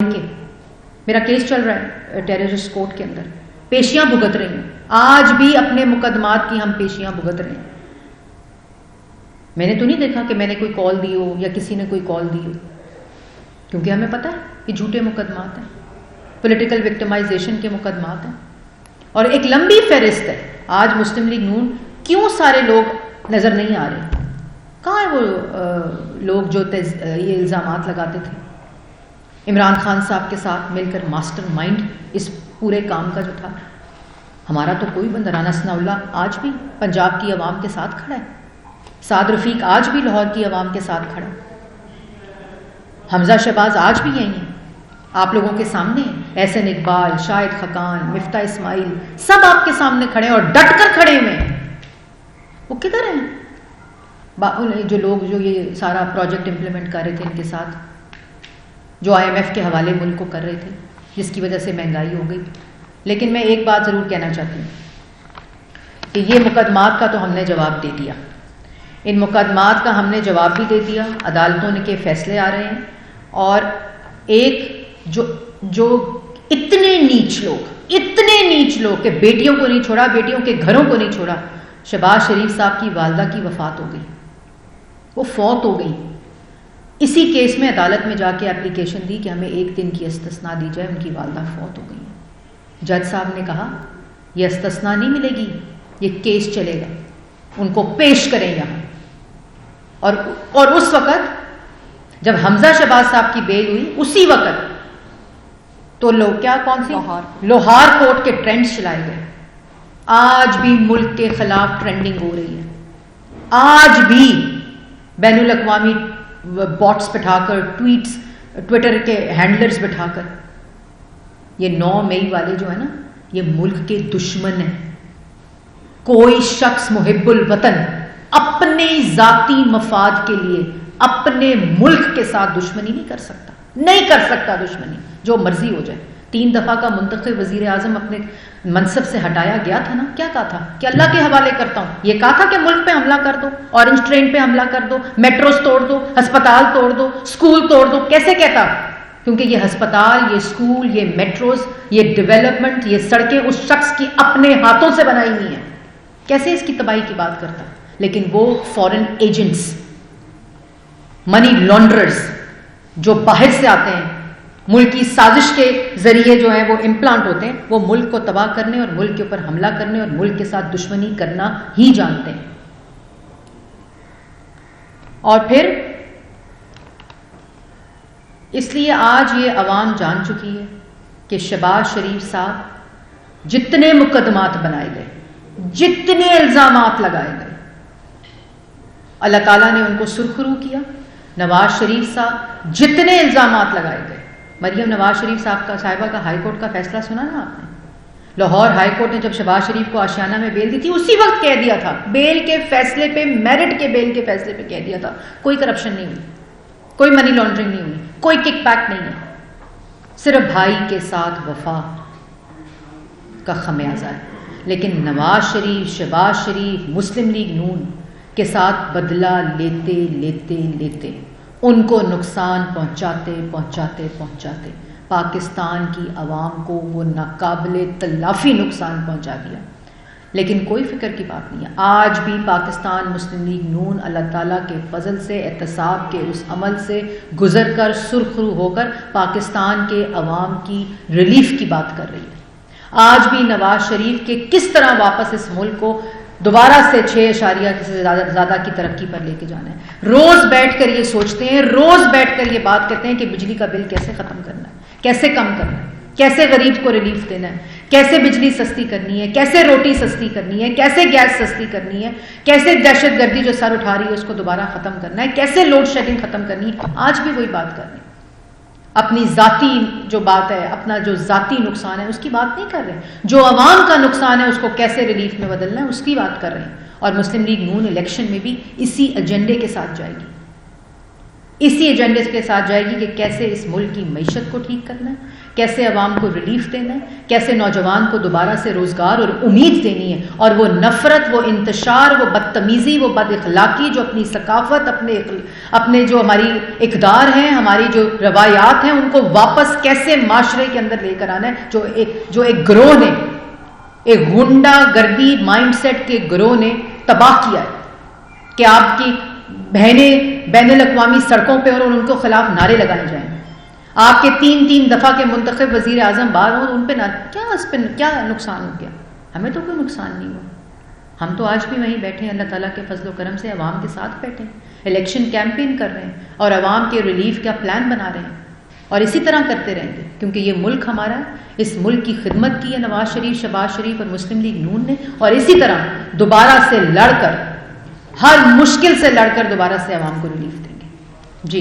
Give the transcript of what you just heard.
کے میرا کیس چل رہا ہے ٹیررسٹ کورٹ کے اندر، پیشیاں بھگت رہی ہیں، آج بھی اپنے مقدمات کی ہم پیشیاں بھگت رہے ہیں۔ میں نے تو نہیں دیکھا کہ میں نے کوئی کال دی ہو یا کسی نے کوئی کال دی ہو، کیونکہ ہمیں پتہ ہے کہ جھوٹے مقدمات ہیں، پولیٹیکل وکٹمائزیشن کے مقدمات ہیں، اور ایک لمبی فہرست ہے۔ آج مسلم لیگ نون کیوں سارے لوگ نظر نہیں آ رہے؟ کہاں ہیں وہ لوگ جو یہ الزامات لگاتے تھے؟ عمران خان صاحب کے ساتھ مل کر ماسٹر مائنڈ اس پورے کام کا جو تھا، ہمارا تو کوئی بندہ، رانا ثناء اللہ آج بھی پنجاب کی عوام کے ساتھ کھڑا ہے، سعد رفیق آج بھی لاہور کی عوام کے ساتھ کھڑا ہے، حمزہ شہباز آج بھی یہی ہیں، آپ لوگوں کے سامنے ہیں، احسن اقبال، شاہد خقان، مفتاح اسماعیل، سب آپ کے سامنے کھڑے ہیں اور ڈٹ کر کھڑے ہوئے ہیں۔ وہ کدھر ہیں جو لوگ جو یہ سارا پروجیکٹ امپلیمنٹ کر رہے تھے ان کے ساتھ، جو IMF کے حوالے ملک کو کر رہے تھے، جس کی وجہ سے مہنگائی ہو گئی؟ لیکن میں ایک بات ضرور کہنا چاہتی ہوں کہ یہ مقدمات کا تو ہم نے جواب دے دیا، ان مقدمات کا ہم نے جواب بھی دے دیا، عدالتوں کے فیصلے آ رہے ہیں، اور ایک جو اتنے نیچ لوگ کہ بیٹیوں کو نہیں چھوڑا، بیٹیوں کے گھروں کو نہیں چھوڑا۔ شہباز شریف صاحب کی والدہ کی وفات ہو گئی، وہ فوت ہو گئی، اسی کیس میں عدالت میں جا کے اپلیکیشن دی کہ ہمیں 1 دن کی استثناء دی جائے، ان کی والدہ فوت ہو گئی ہے۔ جج صاحب نے کہا یہ استثناء نہیں ملے گی، یہ کیس چلے گا، ان کو پیش کریں یہاں۔ اور اس وقت جب حمزہ شہباز صاحب کی بیل ہوئی، اسی وقت تو لوگ کون سی لوہار کورٹ کے ٹرینڈز چلائے گئے۔ آج بھی ملک کے خلاف ٹرینڈنگ ہو رہی ہے، آج بھی بین الاقوامی باٹس بٹھا کر، ٹویٹر کے ہینڈلرز بٹھا کر، یہ 9 مئی والے جو ہے نا، یہ ملک کے دشمن ہیں۔ کوئی شخص محب الوطن اپنے ذاتی مفاد کے لیے اپنے ملک کے ساتھ دشمنی نہیں کر سکتا، نہیں کر سکتا دشمنی، جو مرضی ہو جائے۔ 3 دفعہ کا منتخب وزیر اعظم اپنے منصب سے ہٹایا گیا تھا نا، کیا کہا تھا کہ اللہ کے حوالے کرتا ہوں؟ یہ کہا تھا کہ ملک پہ حملہ کر دو، اورنج ٹرین پہ حملہ کر دو، میٹروز توڑ دو، ہسپتال توڑ دو، اسکول توڑ دو۔ کیسے کہتا؟ کیونکہ یہ ہسپتال، یہ اسکول، یہ میٹروز، یہ ڈیولپمنٹ، یہ سڑکیں اس شخص کی اپنے ہاتھوں سے بنائی ہوئی ہیں۔ کیسے اس کی تباہی کی بات کرتا؟ لیکن وہ فورن ایجنٹس، منی لانڈررز جو باہر سے آتے ہیں، ملکی سازش کے ذریعے جو ہیں وہ امپلانٹ ہوتے ہیں، وہ ملک کو تباہ کرنے اور ملک کے اوپر حملہ کرنے اور ملک کے ساتھ دشمنی کرنا ہی جانتے ہیں۔ اور پھر اس لیے آج یہ عوام جان چکی ہے کہ شہباز شریف صاحب جتنے مقدمات بنائے گئے، جتنے الزامات لگائے گئے، اللہ تعالیٰ نے ان کو سرخرو کیا۔ نواز شریف صاحب جتنے الزامات لگائے گئے، مریم نواز شریف صاحبہ کا ہائی کورٹ کا فیصلہ سنا نا آپ نے؟ لاہور ہائی کورٹ نے جب شہباز شریف کو آشیانہ میں بیل دی تھی، اسی وقت کہہ دیا تھا، بیل کے فیصلے پہ، میرٹ کے بیل کے فیصلے پہ کہہ دیا تھا کوئی کرپشن نہیں ہوئی، کوئی منی لانڈرنگ نہیں ہوئی، کوئی کک بیک نہیں ہے، صرف بھائی کے ساتھ وفا کا خمیازہ ہے۔ لیکن نواز شریف، شہباز شریف، مسلم لیگ نون کے ساتھ بدلہ لیتے لیتے لیتے ان کو نقصان پہنچاتے پاکستان کی عوام کو وہ ناقابل تلافی نقصان پہنچا دیا۔ لیکن کوئی فکر کی بات نہیں ہے، آج بھی پاکستان مسلم لیگ نون اللہ تعالیٰ کے فضل سے، احتساب کے اس عمل سے گزر کر، سرخرو ہو کر پاکستان کے عوام کی ریلیف کی بات کر رہی ہے۔ آج بھی نواز شریف کے کس طرح واپس اس ملک کو دوبارہ سے 6 سے زیادہ کی ترقی پر لے کے جانا ہے، روز بیٹھ کر یہ سوچتے ہیں، روز بیٹھ کر یہ بات کرتے ہیں کہ بجلی کا بل کیسے ختم کرنا ہے، کیسے کم کرنا ہے، کیسے غریب کو ریلیف دینا ہے، کیسے بجلی سستی کرنی ہے، کیسے روٹی سستی کرنی ہے، کیسے گیس سستی کرنی ہے، کیسے دہشت گردی جو سر اٹھا رہی ہے اس کو دوبارہ ختم کرنا ہے، کیسے لوڈ شیڈنگ ختم کرنی ہے۔ آج بھی وہی بات کر رہے ہیں، اپنی ذاتی جو بات ہے، اپنا جو ذاتی نقصان ہے اس کی بات نہیں کر رہے ہیں، جو عوام کا نقصان ہے اس کو کیسے ریلیف میں بدلنا ہے اس کی بات کر رہے ہیں۔ اور مسلم لیگ نون الیکشن میں بھی اسی ایجنڈے کے ساتھ جائے گی۔ اسی ایجنڈے کے ساتھ جائے گی کہ کیسے اس ملک کی معیشت کو ٹھیک کرنا ہے، کیسے عوام کو ریلیف دینا ہے، کیسے نوجوان کو دوبارہ سے روزگار اور امید دینی ہے، اور وہ نفرت، وہ انتشار، وہ بدتمیزی، وہ بد اخلاقی جو اپنی ثقافت، اپنے جو ہماری اقدار ہیں، ہماری جو روایات ہیں، ان کو واپس کیسے معاشرے کے اندر لے کر آنا ہے، جو ایک گروہ نے، ایک غنڈہ گردی مائنڈ سیٹ کے گروہ نے تباہ کیا ہے کہ آپ کی بہنیں بین الاقوامی سڑکوں پہ اور ان کے خلاف نعرے لگائے جائیں، آپ کے 3 دفعہ کے منتخب وزیر اعظم باہر ہوں، ان پہ کیا نقصان ہو گیا؟ ہمیں تو کوئی نقصان نہیں ہوا، ہم تو آج بھی وہیں بیٹھے ہیں، اللہ تعالیٰ کے فضل و کرم سے عوام کے ساتھ بیٹھے ہیں، الیکشن کیمپین کر رہے ہیں اور عوام کے ریلیف کا پلان بنا رہے ہیں، اور اسی طرح کرتے رہیں گے، کیونکہ یہ ملک ہمارا ہے، اس ملک کی خدمت کی ہے نواز شریف، شہباز شریف اور مسلم لیگ نون نے، اور اسی طرح دوبارہ سے لڑ کر، ہر مشکل سے لڑ کر دوبارہ سے عوام کو ریلیف دیں گے۔ جی